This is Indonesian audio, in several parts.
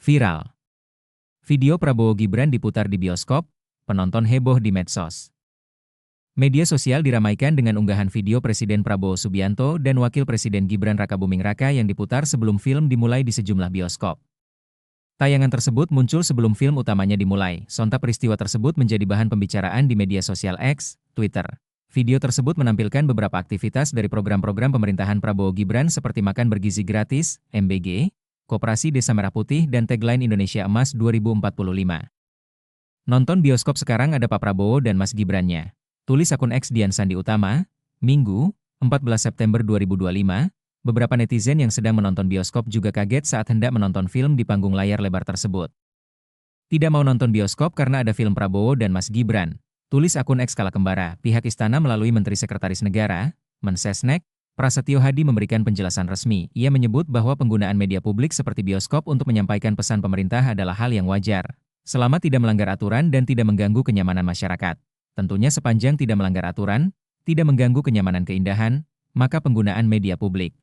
Viral. Video Prabowo Gibran diputar di bioskop, penonton heboh di medsos. Media sosial diramaikan dengan unggahan video Presiden Prabowo Subianto dan Wakil Presiden Gibran Rakabuming Raka yang diputar sebelum film dimulai di sejumlah bioskop. Tayangan tersebut muncul sebelum film utamanya dimulai, sontak peristiwa tersebut menjadi bahan pembicaraan di media sosial X, Twitter. Video tersebut menampilkan beberapa aktivitas dari program-program pemerintahan Prabowo Gibran seperti makan bergizi gratis, MBG, Koperasi Desa Merah Putih dan tagline Indonesia Emas 2045. Nonton bioskop sekarang ada Pak Prabowo dan Mas Gibrannya. Tulis akun X Dian Sandi Utama, Minggu, 14 September 2025, beberapa netizen yang sedang menonton bioskop juga kaget saat hendak menonton film di panggung layar lebar tersebut. Tidak mau nonton bioskop karena ada film Prabowo dan Mas Gibran. Tulis akun X Kala Kembara, pihak istana melalui Menteri Sekretaris Negara, Mensesnek, Prasetyo Hadi memberikan penjelasan resmi. Ia menyebut bahwa penggunaan media publik seperti bioskop untuk menyampaikan pesan pemerintah adalah hal yang wajar, selama tidak melanggar aturan dan tidak mengganggu kenyamanan masyarakat. Tentunya sepanjang tidak melanggar aturan, tidak mengganggu kenyamanan keindahan, maka penggunaan media publik.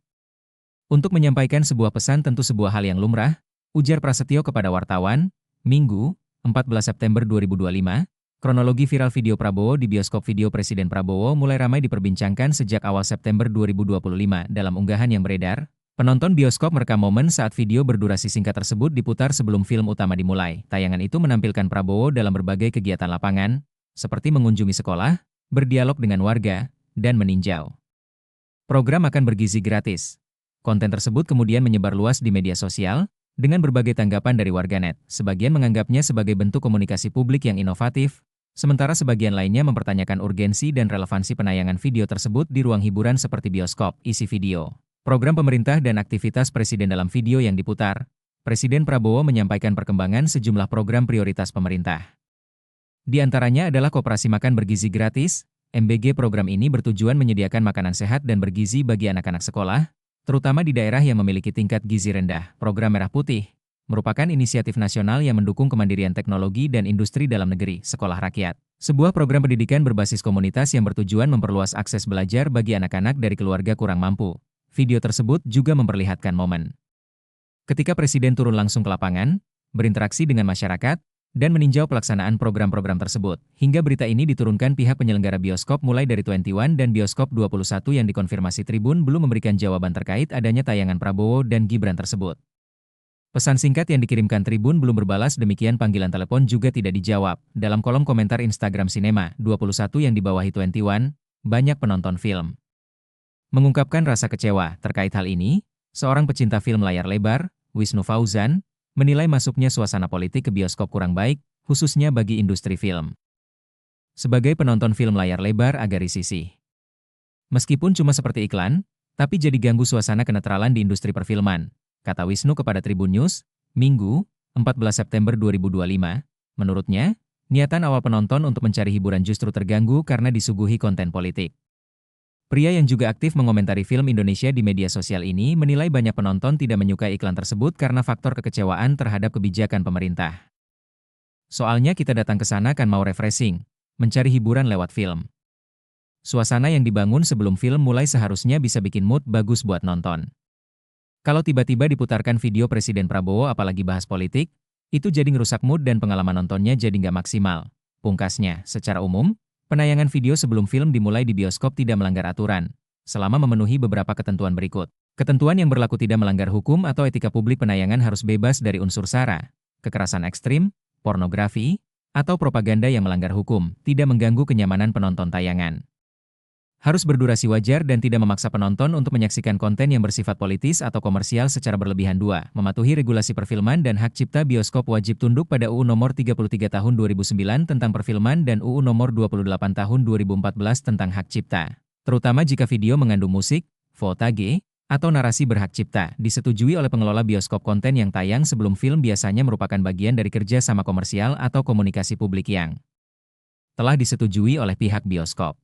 Untuk menyampaikan sebuah pesan tentu sebuah hal yang lumrah, ujar Prasetyo kepada wartawan, Minggu, 14 September 2025, kronologi viral video Prabowo di bioskop. Video Presiden Prabowo mulai ramai diperbincangkan sejak awal September 2025. Dalam unggahan yang beredar, penonton bioskop merekam momen saat video berdurasi singkat tersebut diputar sebelum film utama dimulai. Tayangan itu menampilkan Prabowo dalam berbagai kegiatan lapangan, seperti mengunjungi sekolah, berdialog dengan warga, dan meninjau program makan bergizi gratis. Konten tersebut kemudian menyebar luas di media sosial, dengan berbagai tanggapan dari warganet. Sebagian menganggapnya sebagai bentuk komunikasi publik yang inovatif, sementara sebagian lainnya mempertanyakan urgensi dan relevansi penayangan video tersebut di ruang hiburan seperti bioskop. Isi video, program pemerintah dan aktivitas Presiden. Dalam video yang diputar, Presiden Prabowo menyampaikan perkembangan sejumlah program prioritas pemerintah. Di antaranya adalah Koperasi Makan Bergizi Gratis, MBG. Program ini bertujuan menyediakan makanan sehat dan bergizi bagi anak-anak sekolah, terutama di daerah yang memiliki tingkat gizi rendah. Program Merah Putih merupakan inisiatif nasional yang mendukung kemandirian teknologi dan industri dalam negeri. Sekolah Rakyat, sebuah program pendidikan berbasis komunitas yang bertujuan memperluas akses belajar bagi anak-anak dari keluarga kurang mampu. Video tersebut juga memperlihatkan momen ketika Presiden turun langsung ke lapangan, berinteraksi dengan masyarakat, dan meninjau pelaksanaan program-program tersebut. Hingga berita ini diturunkan pihak penyelenggara bioskop mulai dari 21 dan Bioskop 21 yang dikonfirmasi Tribun belum memberikan jawaban terkait adanya tayangan Prabowo dan Gibran tersebut. Pesan singkat yang dikirimkan Tribun belum berbalas, demikian panggilan telepon juga tidak dijawab. Dalam kolom komentar Instagram Cinema 21 yang dibawahi 21, banyak penonton film mengungkapkan rasa kecewa terkait hal ini. Seorang pecinta film layar lebar, Wisnu Fauzan, menilai masuknya suasana politik ke bioskop kurang baik, khususnya bagi industri film. Sebagai penonton film layar lebar agak risih. Meskipun cuma seperti iklan, tapi jadi ganggu suasana kenetralan di industri perfilman, kata Wisnu kepada Tribun News, Minggu, 14 September 2025. Menurutnya, niatan awal penonton untuk mencari hiburan justru terganggu karena disuguhi konten politik. Pria yang juga aktif mengomentari film Indonesia di media sosial ini menilai banyak penonton tidak menyukai iklan tersebut karena faktor kekecewaan terhadap kebijakan pemerintah. Soalnya kita datang ke sana kan mau refreshing, mencari hiburan lewat film. Suasana yang dibangun sebelum film mulai seharusnya bisa bikin mood bagus buat nonton. Kalau tiba-tiba diputarkan video Presiden Prabowo apalagi bahas politik, itu jadi ngerusak mood dan pengalaman nontonnya jadi nggak maksimal. Pungkasnya, secara umum, penayangan video sebelum film dimulai di bioskop tidak melanggar aturan, selama memenuhi beberapa ketentuan berikut. Ketentuan yang berlaku tidak melanggar hukum atau etika publik. Penayangan harus bebas dari unsur sara, kekerasan ekstrim, pornografi, atau propaganda yang melanggar hukum, tidak mengganggu kenyamanan penonton. Tayangan harus berdurasi wajar dan tidak memaksa penonton untuk menyaksikan konten yang bersifat politis atau komersial secara berlebihan. 2. Mematuhi regulasi perfilman dan hak cipta. Bioskop wajib tunduk pada UU Nomor 33 Tahun 2009 tentang perfilman dan UU Nomor 28 Tahun 2014 tentang hak cipta, terutama jika video mengandung musik, fotage, atau narasi berhak cipta. Disetujui oleh pengelola bioskop. Konten yang tayang sebelum film biasanya merupakan bagian dari kerja sama komersial atau komunikasi publik yang telah disetujui oleh pihak bioskop.